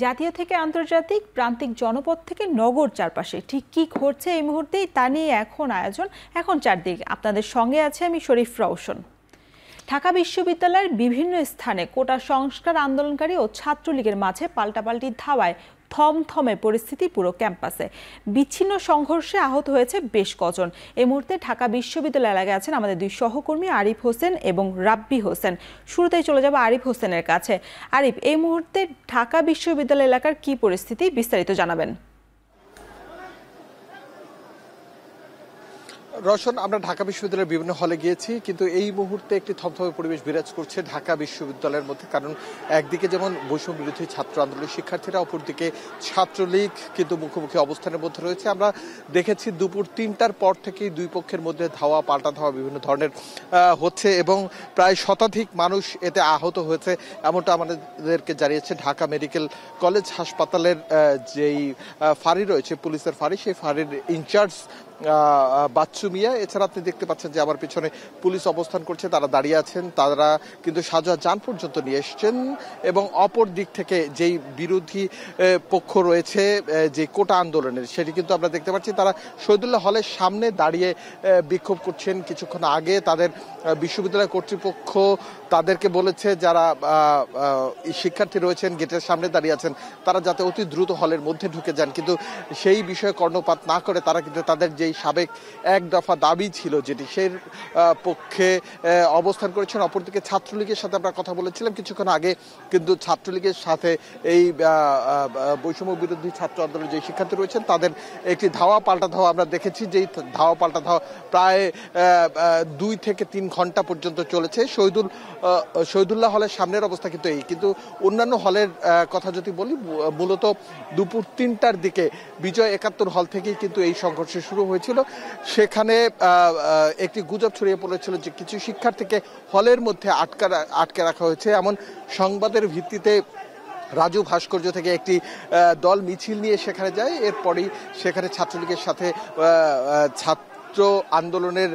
জাতীয় থেকে আন্তর্জাতিক, প্রান্তিক জনপদ থেকে নগর চারপাশে ঠিক কি ঘটছে এই মুহূর্তেই তা নিয়ে এখন চারদিক। আপনাদের সঙ্গে আছে আমি শরীফ রওশন। ঢাকা বিশ্ববিদ্যালয়ের বিভিন্ন স্থানে কোটা সংস্কার আন্দোলনকারী ও ছাত্রলীগের মাঝে পাল্টাপাল্টি ধাওয়ায় থমথমে পরিস্থিতি পুরো ক্যাম্পাসে। বিচ্ছিন্ন সংঘর্ষে আহত হয়েছে বেশ কজন। এই মুহূর্তে ঢাকা বিশ্ববিদ্যালয় এলাকায় আছেন আমাদের দুই সহকর্মী আরিফ হোসেন এবং রাব্বি হোসেন। শুরুতেই চলে যাব আরিফ হোসেনের কাছে। আরিফ, এই মুহূর্তে ঢাকা বিশ্ববিদ্যালয় এলাকার কি পরিস্থিতি, বিস্তারিত জানাবেন। রওশন, আমরা ঢাকা বিশ্ববিদ্যালয়ের বিভিন্ন হলে গিয়েছি, কিন্তু এই মুহূর্তে একটি থমথমে পরিবেশ বিরাজ করছে ঢাকা বিশ্ববিদ্যালয়ের মধ্যে। কারণ একদিকে যেমন বৈষম্য বিরোধী ছাত্র আন্দোলনের শিক্ষার্থীরা, অপরদিকে ছাত্রলীগ কিন্তু মুখোমুখি অবস্থানের মধ্যে রয়েছে। আমরা দেখেছি দুপুর ৩টার পর থেকেই দুই পক্ষের মধ্যে ধাওয়া পাল্টা ধাওয়া বিভিন্ন ধরনের হচ্ছে এবং প্রায় শতাধিক মানুষ এতে আহত হয়েছে, এমনটা আমাদেরকে জানিয়েছে ঢাকা মেডিকেল কলেজ হাসপাতালের যেই ফাঁড়ি রয়েছে, পুলিশের ফাঁড়ি, সেই ফাঁড়ির ইনচার্জ বাচ্চু মিয়া। এছাড়া আপনি দেখতে পাচ্ছেন যে আমার পিছনে পুলিশ অবস্থান করছে, তারা দাঁড়িয়ে আছেন, তারা কিন্তু সাজোয়া যান পর্যন্ত নিয়ে এসছেন। এবং অপর দিক থেকে যেই বিরোধী পক্ষ রয়েছে যে কোটা আন্দোলনের, সেটি কিন্তু আমরা দেখতে পাচ্ছি তারা শহীদুল্লাহ হলের সামনে দাঁড়িয়ে বিক্ষোভ করছেন। কিছুক্ষণ আগে তাদের বিশ্ববিদ্যালয় কর্তৃপক্ষ তাদেরকে বলেছে যারা শিক্ষার্থী রয়েছেন গেটের সামনে দাঁড়িয়ে আছেন তারা যাতে অতি দ্রুত হলের মধ্যে ঢুকে যান, কিন্তু সেই বিষয়ে কর্ণপাত না করে তারা কিন্তু তাদের যেই সাবেক এক দফা দাবি ছিল যেটি সেই পক্ষে অবস্থান করেছেন। অপরদিকে ছাত্রলীগের সাথে আমরা কথা বলেছিলাম কিছুক্ষণ আগে, কিন্তু ছাত্রলীগের সাথে এই বৈষম্য বিরোধী ছাত্র আন্দোলনের যে শিক্ষার্থী রয়েছেন তাদের একটি ধাওয়া পাল্টা ধাওয়া আমরা দেখেছি। যেই ধাওয়া পাল্টা ধাওয়া প্রায় 2 থেকে 3 ঘন্টা পর্যন্ত চলেছে। শহীদুল্লাহ হলের সামনের অবস্থা কিন্তু এই, কিন্তু অন্যান্য হলের কথা যদি বলি, মূলত দুপুর 3টার দিকে বিজয় 71 হল থেকেই কিন্তু এই সংঘর্ষ শুরু হয়েছিল। সেখানে একটি গুজব ছড়িয়ে পড়েছিল যে কিছু শিক্ষার্থীকে হলের মধ্যে আটকে রাখা হয়েছে। এমন সংবাদের ভিত্তিতে রাজু ভাস্কর্য থেকে একটি দল মিছিল নিয়ে সেখানে যায়। এরপরই সেখানে ছাত্রলীগের সাথে ছাত্র আন্দোলনের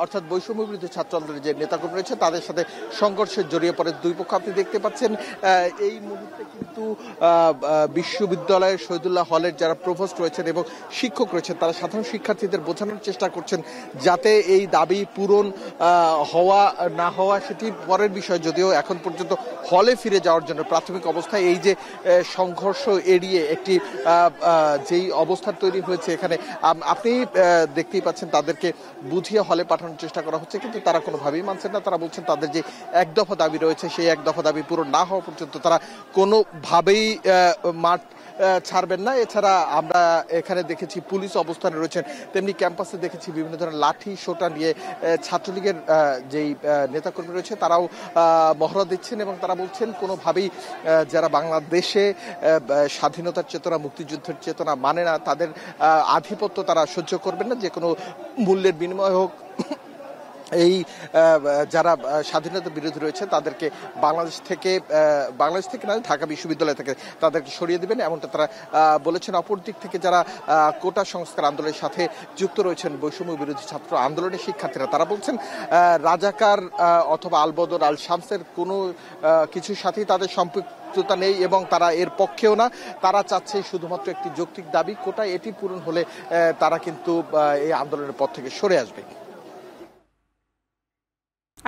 অর্থাৎ বৈষম্য বিরোধী ছাত্র আন্দোলনের যে নেতাকর্মী রয়েছে তাদের সাথে সংঘর্ষে জড়িয়ে পড়ে দুই পক্ষ। আপনি দেখতে পাচ্ছেন এই মুহূর্তে কিন্তু বিশ্ববিদ্যালয়ের শহীদুল্লাহ হলের যারা প্রভোস্ট রয়েছেন এবং শিক্ষক রয়েছেন তারা সাধারণ শিক্ষার্থীদের বোঝানোর চেষ্টা করছেন যাতে এই দাবি পূরণ হওয়া না হওয়া সেটি পরের বিষয়, যদিও এখন পর্যন্ত হলে ফিরে যাওয়ার জন্য প্রাথমিক অবস্থায় এই যে সংঘর্ষ এড়িয়ে একটি যেই অবস্থা তৈরি হয়েছে এখানে আপনি দেখতেই পাচ্ছেন তাদেরকে বুঝিয়ে হলে পাঠানোর চেষ্টা করা হচ্ছে, কিন্তু তারা কোনোভাবেই মানছেন না। তারা বলছেন তাদের যে এক দফা দাবি রয়েছে সেই এক দফা দাবি পূরণ না হওয়া পর্যন্ত তারা কোনোভাবেই মাঠ ছাড়বেন না। এছাড়া আমরা এখানে দেখেছি পুলিশ অবস্থানে রয়েছেন, তেমনি ক্যাম্পাসে দেখেছি বিভিন্ন ধরনের লাঠি সোটা নিয়ে ছাত্রলীগের যেই নেতাকর্মী রয়েছে তারাও মহড়া দিচ্ছেন এবং তারা বলছেন কোনোভাবেই যারা বাংলাদেশে স্বাধীনতার চেতনা, মুক্তিযুদ্ধের চেতনা মানে না, তাদের আধিপত্য তারা সহ্য করবেন না, যে কোনো মূল্যের বিনিময় হোক। এই যারা স্বাধীনতা বিরোধী রয়েছে তাদেরকে বাংলাদেশ থেকে না ঢাকা বিশ্ববিদ্যালয় থেকে তাদেরকে সরিয়ে দেবেন, এমনটা তারা বলেছেন। অপর দিক থেকে যারা কোটা সংস্কার আন্দোলনের সাথে যুক্ত রয়েছেন বৈষম্য বিরোধী ছাত্র আন্দোলনের শিক্ষার্থীরা, তারা বলছেন রাজাকার অথবা আলবদর আল শামসের কোনো কিছুর সাথেই তাদের সম্পৃক্ততা নেই এবং তারা এর পক্ষেও না। তারা চাচ্ছে শুধুমাত্র একটি যৌক্তিক দাবি কোটা, এটি পূরণ হলে তারা কিন্তু এই আন্দোলনের পথ থেকে সরে আসবে।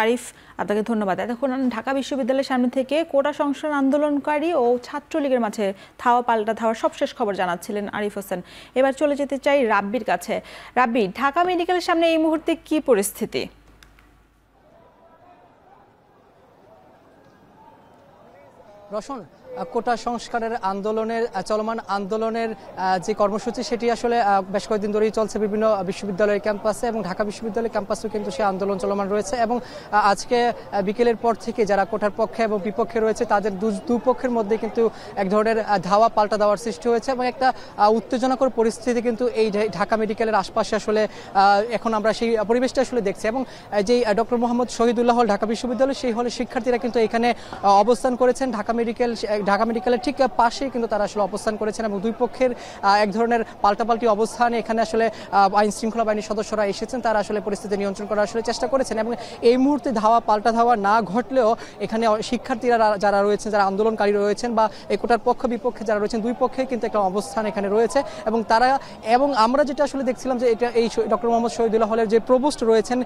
আরিফ, আপনাকে ধন্যবাদ। এখন ঢাকা বিশ্ববিদ্যালয়ের সামনে থেকে কোটা সংস্কার আন্দোলনকারী ও ছাত্রলীগের মাঝে ধাওয়া পাল্টা ধাওয়ার সবশেষ খবর জানাচ্ছিলেন আরিফ হোসেন। এবার চলে যেতে চাই রাব্বির কাছে। রাব্বি, ঢাকা মেডিকেলের সামনে এই মুহূর্তে কি পরিস্থিতি? রওশন, কোটা সংস্কারের চলমান আন্দোলনের যে কর্মসূচি সেটি আসলে বেশ কয়েকদিন ধরেই চলছে বিভিন্ন বিশ্ববিদ্যালয়ের ক্যাম্পাসে এবং ঢাকা বিশ্ববিদ্যালয়ের ক্যাম্পাসেও কিন্তু সেই আন্দোলন চলমান রয়েছে। এবং আজকে বিকেলের পর থেকে যারা কোটার পক্ষে এবং বিপক্ষে রয়েছে তাদের দুপক্ষের মধ্যে কিন্তু এক ধরনের ধাওয়া পাল্টা দেওয়ার সৃষ্টি হয়েছে এবং একটা উত্তেজনাকর পরিস্থিতি কিন্তু এই ঢাকা মেডিকেলের আশপাশে আসলে এখন আমরা সেই পরিবেশটা আসলে দেখছি। এবং যে ডক্টর মোহাম্মদ শহীদুল্লাহ হল ঢাকা বিশ্ববিদ্যালয়, সেই হলে শিক্ষার্থীরা কিন্তু এখানে অবস্থান করেছেন। ঢাকা মেডিকেল ঢাকা মেডিকেলের ঠিক পাশেই কিন্তু তারা আসলে অবস্থান করেছেন এবং দুই পক্ষের এক ধরনের পাল্টাপাল্টি অবস্থানে এখানে আসলে আইন শৃঙ্খলা বাহিনীর সদস্যরা এসেছেন, তারা আসলে পরিস্থিতি নিয়ন্ত্রণ করার আসলে চেষ্টা করেছেন এবং এই মুহূর্তে পাল্টা ধাওয়া না ঘটলেও এখানে শিক্ষার্থীরা যারা রয়েছেন, যারা আন্দোলনকারী রয়েছেন বা এই কোটার পক্ষ বিপক্ষে যারা রয়েছেন, দুই পক্ষে কিন্তু একটা অবস্থান এখানে রয়েছে এবং আমরা যেটা আসলে দেখছিলাম যে এটা এই ডক্টর মোহাম্মদ শহীদুল্লাহ হলের যে প্রভোস্ট রয়েছেন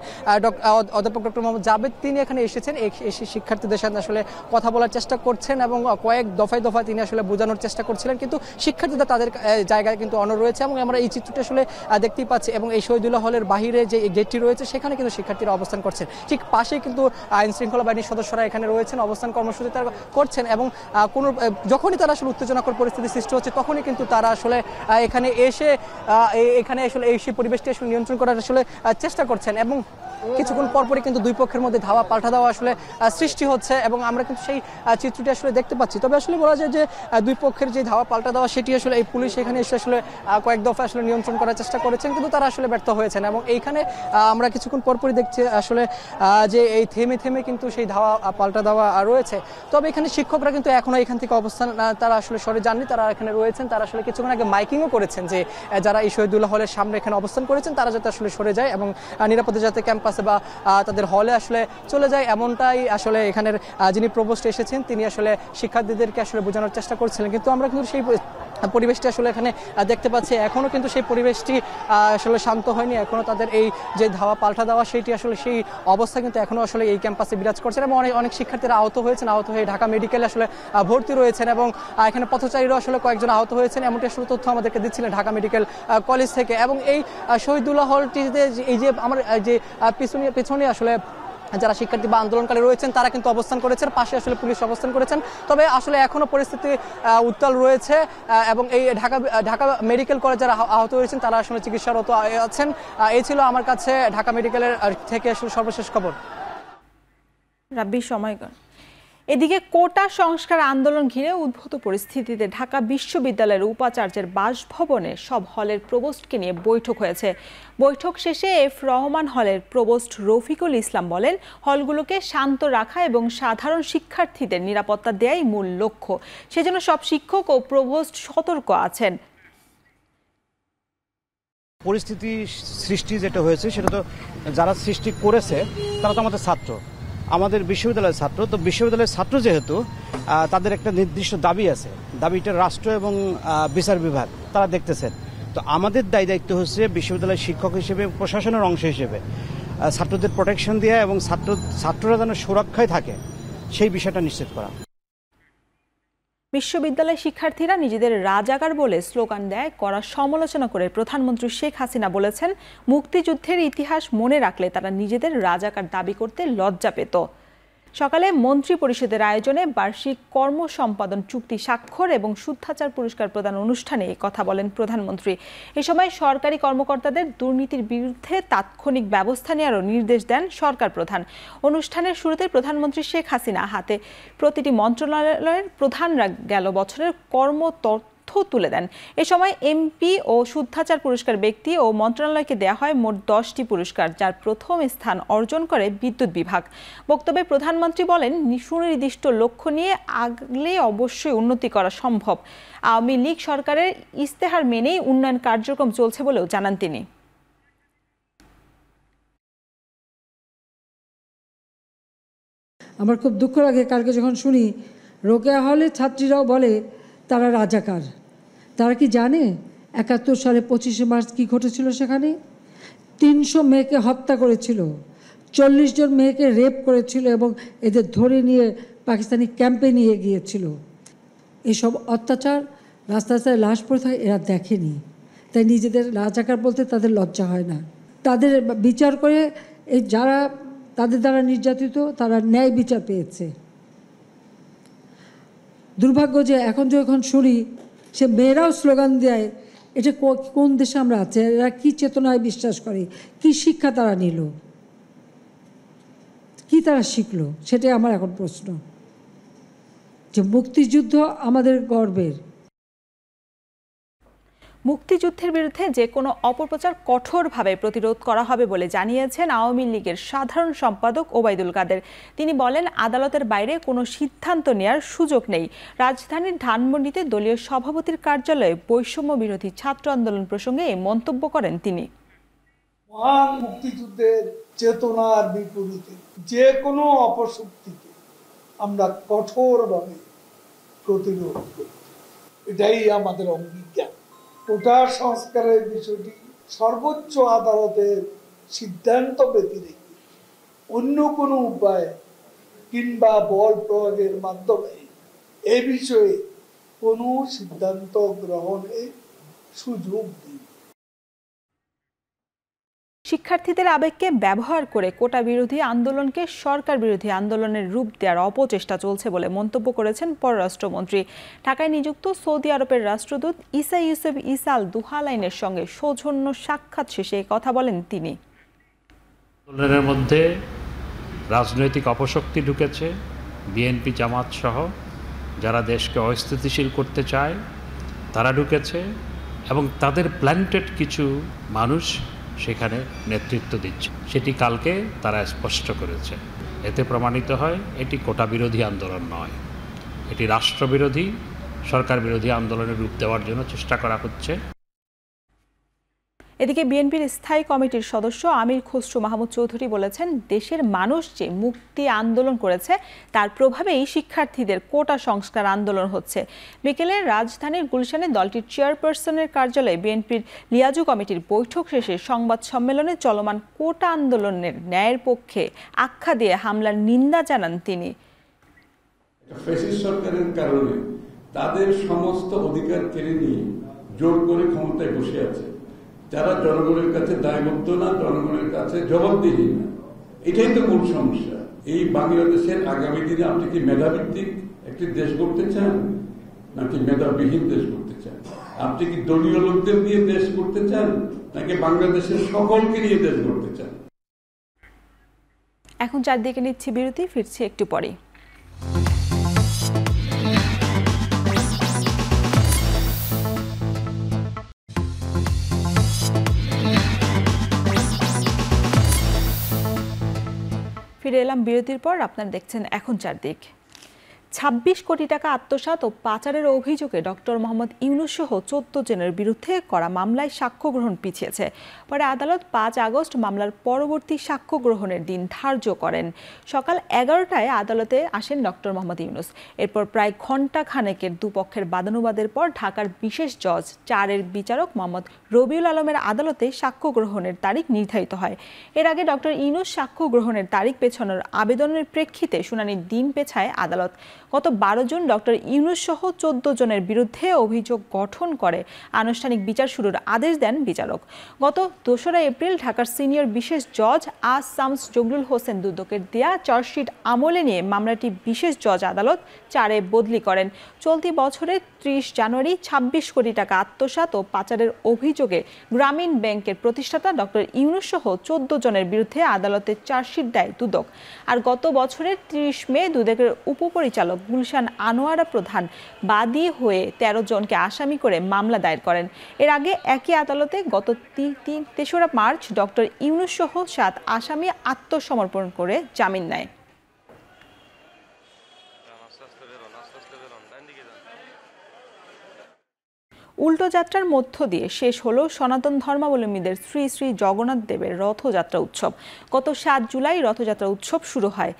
অধ্যাপক ডক্টর মোহাম্মদ জাবেদ, তিনি এখানে এসেছেন, এসে শিক্ষার্থীদের সাথে আসলে কথা বলার চেষ্টা করছেন এবং কয়েক দফায় তিনি আসলে বোঝানোর চেষ্টা করছিলেন, কিন্তু শিক্ষার্থীরা তাদের জায়গায় কিন্তু অনড় রয়েছে এবং আমরা এই চিত্রটা আসলে দেখতেই পাচ্ছি এবং এই শহীদুল্লাহ হলের বাহিরে যে গেটটি রয়েছে সেখানে কিন্তু শিক্ষার্থীরা অবস্থান করছেন, ঠিক পাশেই কিন্তু আইন শৃঙ্খলা বাহিনীর সদস্যরা এখানে রয়েছেন, অবস্থান কর্মসূচি তারা করছেন এবং যখনই তারা আসলে উত্তেজনাকর পরিস্থিতি সৃষ্টি হচ্ছে তখনই কিন্তু তারা আসলে এখানে এসে আসলে এই পরিবেশটি আসলে নিয়ন্ত্রণ করার আসলে চেষ্টা করছেন এবং কিছুক্ষণ পরপরই কিন্তু দুই পক্ষের মধ্যে পাল্টা দেওয়া আসলে সৃষ্টি হচ্ছে এবং আমরা কিন্তু সেই চিত্রটি আসলে দেখতে পাচ্ছি। তবে আসলে বলা যায় যে দুই পক্ষের যে পাল্টা দেওয়া সেটি আসলে এই পুলিশ এখানে এসে আসলে কয়েক দফা আসলে নিয়ন্ত্রণ করার চেষ্টা করেছেন, কিন্তু তারা আসলে ব্যর্থ হয়েছেন এবং এইখানে আমরা কিছুক্ষণ পরপরই দেখছি আসলে যে এই থেমে কিন্তু সেই পাল্টা দেওয়া রয়েছে। তবে এখানে শিক্ষকরা কিন্তু এখনো এখান থেকে অবস্থান তারা আসলে সরে যাননি, তারা এখানে রয়েছেন, তারা আসলে কিছুক্ষণ আগে মাইকিংও করেছেন যে যারা এই শহীদুল্লাহ হলের সামনে এখানে অবস্থান করেছেন তারা যাতে আসলে সরে যায় এবং নিরাপদে যাতে ক্যাম্পাসে বা তাদের হলে আসলে চলে যায়, এমনটাই আসলে এখানের যিনি প্রভোস্ট এসেছেন তিনি আসলে শিক্ষার্থীদেরকে আসলে বোঝানোর চেষ্টা করছিলেন, কিন্তু আমরা কিন্তু সেই পরিবেশটি আসলে এখানে দেখতে পাচ্ছি এখনো কিন্তু সেই পরিবেশটি আসলে শান্ত হয়নি, এখনো তাদের এই যে পাল্টা দেওয়া সেটি আসলে সেই অবস্থা কিন্তু এখনো আসলে এই ক্যাম্পাসে বিরাজ করছেন এবং অনেক শিক্ষার্থীরা আহত হয়ে ঢাকা মেডিকেলে আসলে ভর্তি রয়েছেন এবং এখানে পথচারীরাও আসলে কয়েকজন আহত হয়েছেন, এমনটি আসলে তথ্য আমাদেরকে দিচ্ছিলেন ঢাকা মেডিকেল কলেজ থেকে। এবং এই শহীদুল্লাহ হলটিতে এই যে আমার যে পিছনে আসলে যারা শিক্ষার্থী বা আন্দোলনকারী রয়েছেন তারা কিন্তু অবস্থান করেছেন, পাশে আসলে পুলিশ অবস্থান করেছেন, তবে আসলে এখনো পরিস্থিতি উত্তাল রয়েছে এবং এই ঢাকা মেডিকেল কলেজ যারা আহত হয়েছেন তারা আসলে চিকিৎসারত আছেন। এই ছিল আমার কাছে ঢাকা মেডিকেলের থেকে আসলে সর্বশেষ খবর। রাব্বি সময়কর। এদিকে কোটা সংস্কার আন্দোলন ঘিরে উদ্ভূত পরিস্থিতিতে ঢাকা বিশ্ববিদ্যালয়ের উপাচার্যের বাসভবনে সব হলের প্রভোস্টকে নিয়ে বৈঠক হয়েছে। বৈঠক শেষে এফ রহমান হলের প্রভোস্ট রফিকুল ইসলাম বলেন, হলগুলোকে শান্ত রাখা এবং সাধারণ শিক্ষার্থীদের নিরাপত্তা দেয়াই মূল লক্ষ্য, সেজন্য সব শিক্ষক ও প্রভোস্ট সতর্ক আছেন। পরিস্থিতি সৃষ্টি যেটা হয়েছে সেটা তো যারা সৃষ্টি করেছে তারা তো আমাদের ছাত্র, আমাদের বিশ্ববিদ্যালয়ের ছাত্র, তো বিশ্ববিদ্যালয়ের ছাত্র যেহেতু তাদের একটা নির্দিষ্ট দাবি আছে, দাবিটা রাষ্ট্র এবং বিচার বিভাগ তারা দেখতেছেন, তো আমাদের দায়িত্ব হচ্ছে বিশ্ববিদ্যালয়ের শিক্ষক হিসেবে, প্রশাসনের অংশ হিসেবে ছাত্রদের প্রোটেকশন দেওয়া এবং ছাত্ররা যেন সুরক্ষায় থাকে সেই বিষয়টা নিশ্চিত করা। বিশ্ববিদ্যালয় শিক্ষার্থীরা নিজেদের রাজাকার বলে স্লোগান দেয়, কড়া সমালোচনা করে প্রধানমন্ত্রী শেখ হাসিনা বলেছেন, মুক্তিযুদ্ধের ইতিহাস মনে রাখলে তারা নিজেদের রাজাকার দাবি করতে লজ্জা পেত। সকালে মন্ত্রী পরিষদের আয়োজনে বার্ষিক কর্ম সম্পাদন চুক্তি স্বাক্ষর এবং শুদ্ধাচার পুরস্কার প্রদান অনুষ্ঠানে কথা বলেন প্রধানমন্ত্রী। এ সময় সরকারি কর্মকর্তাদের দুর্নীতির বিরুদ্ধে তাৎক্ষণিক ব্যবস্থা নেওয়ারও নির্দেশ দেন সরকার প্রধান। অনুষ্ঠানের শুরুতে প্রধানমন্ত্রী শেখ হাসিনা হাতে প্রতিটি মন্ত্রণালয়ের প্রধানরা গেল বছরের তুলে দেন। এ সময় এমপি ও শুদ্ধাচার পুরস্কার ব্যক্তি ও মন্ত্রণালয়কে দেয়া হয় মোট 10টি পুরস্কার, যার প্রথম স্থান অর্জন করে বিদ্যুৎ বিভাগ। বক্তব্যে প্রধানমন্ত্রী বলেন, সুনির্দিষ্ট লক্ষ্য নিয়ে আগলে অবশ্যই উন্নতি করা সম্ভব। আওয়ামী লীগ সরকারের ইস্তেহার মেনেই উন্নয়ন কার্যক্রম চলছে বলেও জানান তিনি। আমার খুব দুঃখ লাগে কালকে যখন শুনি রোকেয়া হলে ছাত্রীরাও বলে তারা রাজাকার। তারা কি জানে 71 সালে 25শে মার্চ কী ঘটেছিল? সেখানে 300 মেয়েকে হত্যা করেছিল, 40 জন মেয়েকে রেপ করেছিল এবং এদের ধরে নিয়ে পাকিস্তানি ক্যাম্পে নিয়ে গিয়েছিল। এসব অত্যাচার রাস্তায় লাশ পড়ে থাকে, এরা দেখেনি, তাই নিজেদের রাজাকার বলতে তাদের লজ্জা হয় না। তাদের বিচার করে এই যারা তাদের দ্বারা নির্যাতিত তারা ন্যায় বিচার পেয়েছে। দুর্ভাগ্য যে যখন শুনি সে মেয়েরাও স্লোগান দেয়, এটা কোন দেশে আমরা আছি? এরা কী চেতনায় বিশ্বাস করে, কি শিক্ষা তারা নিল, কি তারা শিখলো? সেটাই আমার এখন প্রশ্ন। যে মুক্তিযুদ্ধ আমাদের গর্বের। মুক্তিযুদ্ধের বিরুদ্ধে যে কোনো অপপ্রচার কঠোরভাবে প্রতিরোধ করা হবে বলে জানিয়েছেন আওয়ামী লীগের সাধারণ সম্পাদক ওবায়দুল কাদের। তিনি বলেন, আদালতের বাইরে কোনো সিদ্ধান্ত নেওয়ার সুযোগ নেই। রাজধানীর ধানমন্ডিতে দলীয় সভাপতির কার্যালয়ে বৈষম্য বিরোধী ছাত্র আন্দোলন প্রসঙ্গে এই মন্তব্য করেন তিনি। মহান মুক্তিযুদ্ধের চেতনার বিপরীতে যে কোনো অপশক্তিকে আমরা কঠোরভাবে প্রতিরোধ করি, এটাই আমাদের অঙ্গীকার। কোটা সংস্কারের বিষয়টি সর্বোচ্চ আদালতের সিদ্ধান্ত ব্যতিরেকে অন্য কোনো উপায় কিংবা বল প্রয়োগের মাধ্যমে এ বিষয়ে কোনো সিদ্ধান্ত গ্রহণের সুযোগ নেই। শিক্ষার্থীদের আবেগকে ব্যবহার করে কোটা বিরোধী আন্দোলনকে সরকার বিরোধী আন্দোলনের রূপ দেওয়ার অপচেষ্টা চলছে বলে মন্তব্য করেছেন পররাষ্ট্রমন্ত্রী। ঢাকায় নিযুক্ত সৌদি আরবের রাষ্ট্রদূত ইসা ইউসুফ ইসা আল দুহালাইনের সঙ্গে সৌজন্য সাক্ষাৎ শেষে কথা বলেন তিনি। আন্দোলনের মধ্যে রাজনৈতিক অপশক্তি ঢুকেছে, বিএনপি জামাত সহ যারা দেশকে অস্থিতিশীল করতে চায় তারা ঢুকেছে, এবং তাদের প্ল্যান্টেড কিছু মানুষ সেখানে নেতৃত্ব দিচ্ছে। সেটি কালকে তারা স্পষ্ট করেছে। এতে প্রমাণিত হয় এটি কোটা বিরোধী আন্দোলন নয়, এটি রাষ্ট্রবিরোধী, সরকার বিরোধী আন্দোলনের রূপ দেওয়ার জন্য চেষ্টা করা হচ্ছে। এদিকে বিএনপির স্থায়ী কমিটির সদস্য আমির খসরু মাহমুদ চৌধুরী বলেছেন, দেশের মানুষ যে মুক্তি আন্দোলন করেছে তার প্রভাবেই শিক্ষার্থীদের কোটা সংস্কার আন্দোলন হচ্ছে। বিকেলে রাজধানীর গুলশানে দলটির চেয়ারপারসনের কার্যালয়ে বিএনপির লিয়াজু কমিটির বৈঠক শেষে সংবাদ সম্মেলনে চলমান কোটা আন্দোলনের ন্যায়ের পক্ষে আখ্যা দিয়ে হামলার নিন্দা জানান তিনি। ফ্যাসিস্ট সরকারের কারণে তাদের সমস্ত অধিকার কেড়ে নিয়ে জোর করে ক্ষমতায় বসে আছে, যারা জনগণের কাছে দায়বদ্ধ না, জনগণের কাছে জবাবদিহি না। এটাই তো মূল সমস্যা। এই বাংলাদেশের আগামী দিনে আপনি কি মেধাভিত্তিক একটি দেশ গড়তে চান, নাকি মেধাবিহীন দেশ করতে চান? আপনি কি দলীয় লোকদের নিয়ে দেশ করতে চান, নাকি বাংলাদেশের সকলকে নিয়ে দেশ গড়তে চান? এখন চারদিকে নিচ্ছি বিরতি, ফিরছি একটু পরে। ফিরে এলাম বিরতির পর। আপনারা দেখছেন এখন চারদিক। ২৬ কোটি টাকা আত্মসাৎ ও পাচারের অভিযোগে ডক্টর মোহাম্মদ ইউনূস সহ ১৪ জনের বিরুদ্ধে করা মামলায় সাক্ষ্য গ্রহণ পিছিয়েছে। পরে আদালত ৫ আগস্ট মামলার পরবর্তী সাক্ষ্য গ্রহণের দিন ধার্য করেন। সকাল ১১টায় আদালতে আসেন ডক্টর মোহাম্মদ ইউনূস। এরপর প্রায় ঘণ্টা খানেকের দুপক্ষের বাদানুবাদের পর ঢাকার বিশেষ জজ ৪-এর বিচারক মোহাম্মদ রবিউল আলমের আদালতে সাক্ষ্য গ্রহণের তারিখ নির্ধারিত হয়। এর আগে ডক্টর ইউনূস সাক্ষ্য গ্রহণের তারিখ পেছানোর আবেদনের প্রেক্ষিতে শুনানির দিন পেছায় আদালত। গত ১২ জুন ডক্টর ইউনূস সহ ১৪ জনের বিরুদ্ধে অভিযোগ গঠন করে আনুষ্ঠানিক বিচার শুরুর আদেশ দেন বিচারক। গত ২রা এপ্রিল ঢাকার সিনিয়র বিশেষ জজ শামস জগলুল হোসেন দুদকের দেয়া চার্জশিট আমলে নিয়ে মামলাটি বিশেষ জজ আদালত ৪-এ বদলি করেন। চলতি বছরের ৩০ জানুয়ারি ২৬ কোটি টাকা আত্মসাৎ ও পাচারের অভিযোগে গ্রামীণ ব্যাংকের প্রতিষ্ঠাতা ডক্টর ইউনূস সহ ১৪ জনের বিরুদ্ধে আদালতে চার্জশিট দেয় দুদক। আর গত বছরের ৩০ মে দুদকের উপপরিচালক গুলশান আনোয়ারা প্রধান বাদী হয়ে ১৩ জনকে আসামি করে মামলা দায়ের করেন। এর আগে একই আদালতে গত ৩রা মার্চ ডক্টর ইউনূস সহ ৭ আসামি আত্মসমর্পণ করে জামিন নেয়। উল্টো যাত্রার মধ্য দিয়ে শেষ হলো সনাতন ধর্মাবলম্বীদের শ্রী শ্রী জগন্নাথ দেবের রথযাত্রা উৎসব। গত ৭ জুলাই রথযাত্রা উৎসব শুরু হয়।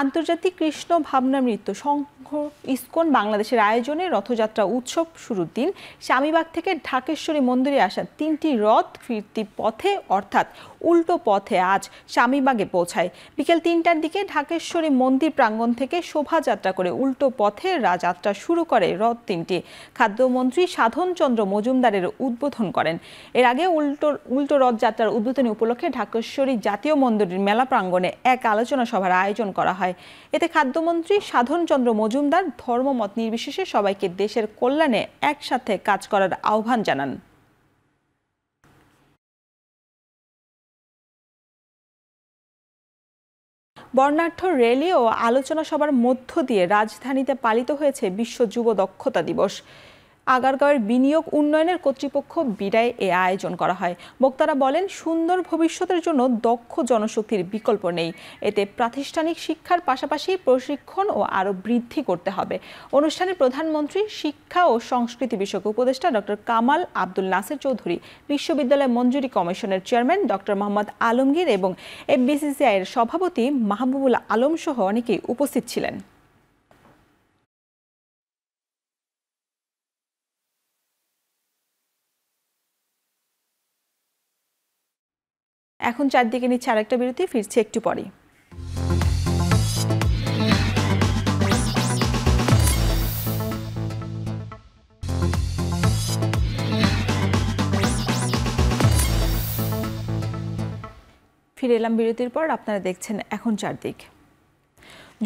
আন্তর্জাতিক কৃষ্ণ ভাবনামৃত সংঘ ইসকন বাংলাদেশের আয়োজনে রথযাত্রা উৎসব শুরুর দিন স্বামীবাগ থেকে ঢাকেশ্বরী মন্দিরে আসা ৩টি রথ ফিরতি পথে অর্থাৎ উল্টো পথে আজ স্বামীবাগে পৌঁছায়। বিকেল ৩টার দিকে ঢাকেশ্বরী মন্দির প্রাঙ্গণ থেকে শোভাযাত্রা করে উল্টো পথে যাত্রা শুরু করে রথ ৩টি। খাদ্যমন্ত্রী সাধন চন্দ্র মজুমদারের উদ্বোধন করেন। এর আগে উল্টো রথযাত্রার উদ্বোধনী উপলক্ষে ঢাকেশ্বরী জাতীয় মন্দিরের মেলা প্রাঙ্গণে এক আলোচনা সভার আয়োজন করা হয়। এতে খাদ্যমন্ত্রী সাধন চন্দ্র মজুমদার ধর্মমত নির্বিশেষে সবাইকে দেশের কল্যাণে একসাথে কাজ করার আহ্বান জানান। বর্ণাঢ্য র্যালি ও আলোচনা সভার মধ্য দিয়ে রাজধানীতে পালিত হয়েছে বিশ্ব যুব দক্ষতা দিবস। আগারগাঁওয়ের বিনিয়োগ উন্নয়নের কর্তৃপক্ষ বিডায় এ আয়োজন করা হয়। বক্তারা বলেন, সুন্দর ভবিষ্যতের জন্য দক্ষ জনশক্তির বিকল্প নেই। এতে প্রাতিষ্ঠানিক শিক্ষার পাশাপাশি প্রশিক্ষণ ও আরও বৃদ্ধি করতে হবে। অনুষ্ঠানে প্রধানমন্ত্রী, শিক্ষা ও সংস্কৃতি বিষয়ক উপদেষ্টা ডক্টর কামাল আব্দুল নাসের চৌধুরী, বিশ্ববিদ্যালয় মঞ্জুরি কমিশনের চেয়ারম্যান ডক্টর মোহাম্মদ আলমগীর এবং FBCCI এর সভাপতি মাহবুবুল আলম সহ অনেকেই উপস্থিত ছিলেন। এখন চারদিকে নিচ্ছে আরেকটা বিরতি, ফিরছে একটু পরে। ফিরে এলাম বিরতির পর। আপনারা দেখছেন এখন চারদিক।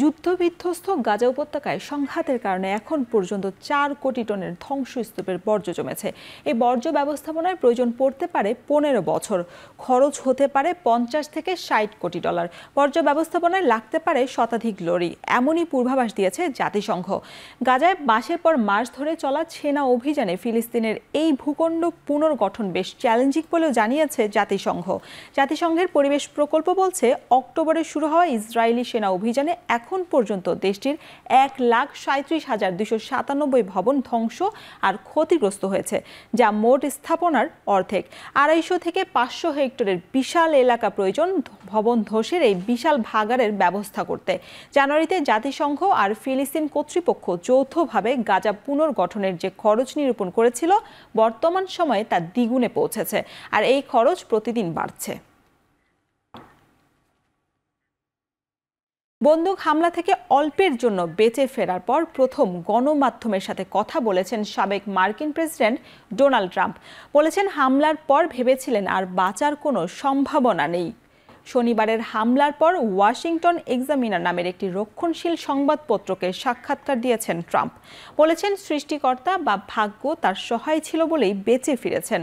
যুদ্ধবিধ্বস্ত গাজা উপত্যকায় সংঘাতের কারণে এখন পর্যন্ত 4 কোটি টনের ধ্বংসস্তূপের বর্জ্য জমেছে। এই বর্জ্য ব্যবস্থাপনায় প্রয়োজন পড়তে পারে 15 বছর, খরচ হতে পারে $50 থেকে $60 কোটি। বর্জ্য ব্যবস্থাপনায় লাগতে পারে শতাধিক লরি, এমনই পূর্বাভাস দিয়েছে জাতিসংঘ। গাজায় মাসের পর মাস ধরে চলা সেনা অভিযানে ফিলিস্তিনের এই ভূখণ্ড পুনর্গঠন বেশ চ্যালেঞ্জিং বলেও জানিয়েছে জাতিসংঘ। জাতিসংঘের পরিবেশ প্রকল্প বলছে, অক্টোবরে শুরু হওয়া ইসরায়েলি সেনা অভিযানে এখন পর্যন্ত দেশটির 1,37,297 ভবন ধ্বংস আর ক্ষতিগ্রস্ত হয়েছে, যা মোট স্থাপনার অর্ধেক। 250 থেকে 500 হেক্টরের বিশাল এলাকা প্রয়োজন ভবন ধ্বসের এই বিশাল ভাগাড়ের ব্যবস্থা করতে। জানুয়ারিতে জাতিসংঘ আর ফিলিস্তিন কর্তৃপক্ষ যৌথভাবে গাজা পুনর্গঠনের যে খরচ নিরূপণ করেছিল, বর্তমান সময়ে তা দ্বিগুণে পৌঁছেছে, আর এই খরচ প্রতিদিন বাড়ছে। বন্দুক হামলা থেকে অল্পের জন্য বেঁচে ফেরার পর প্রথম গণমাধ্যমের সাথে কথা বলেছেন সাবেক মার্কিন প্রেসিডেন্ট ডোনাল্ড ট্রাম্প। বলেছেন, হামলার পর ভেবেছিলেন আর বাঁচার কোনো সম্ভাবনা নেই। শনিবারের হামলার পর ওয়াশিংটন এক্সামিনার নামের একটি রক্ষণশীল সংবাদপত্রকে সাক্ষাৎকার দিয়েছেন ট্রাম্প। বলেছেন, সৃষ্টিকর্তা বা ভাগ্য তার সহায় ছিল বলেই বেঁচে ফিরেছেন।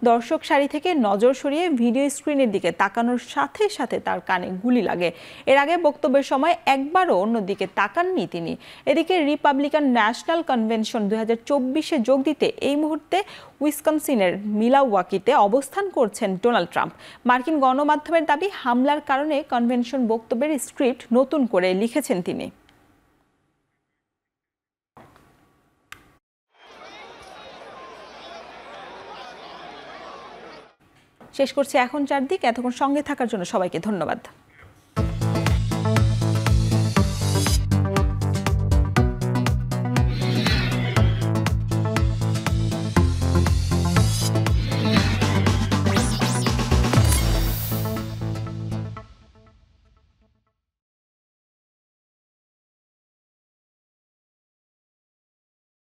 দর্শক সারি থেকে নজর সরিয়ে ভিডিও স্ক্রিনের দিকে তাকানোর সাথে সাথে তার কানে গুলি লাগে। এর আগে বক্তব্যের সময় একবারও অন্যদিকে তাকাননি তিনি। এদিকে রিপাবলিকান ন্যাশনাল কনভেনশন 2024-এ যোগ দিতে এই মুহূর্তে উইসকনসিনের মিলাওয়াকিতে অবস্থান করছেন ডোনাল্ড ট্রাম্প। মার্কিন গণমাধ্যমের দাবি, হামলার কারণে কনভেনশন বক্তব্যের স্ক্রিপ্ট নতুন করে লিখেছেন তিনি। শেষ করছি এখন চারদিক। এতক্ষণ সঙ্গে থাকার জন্য সবাইকে ধন্যবাদ।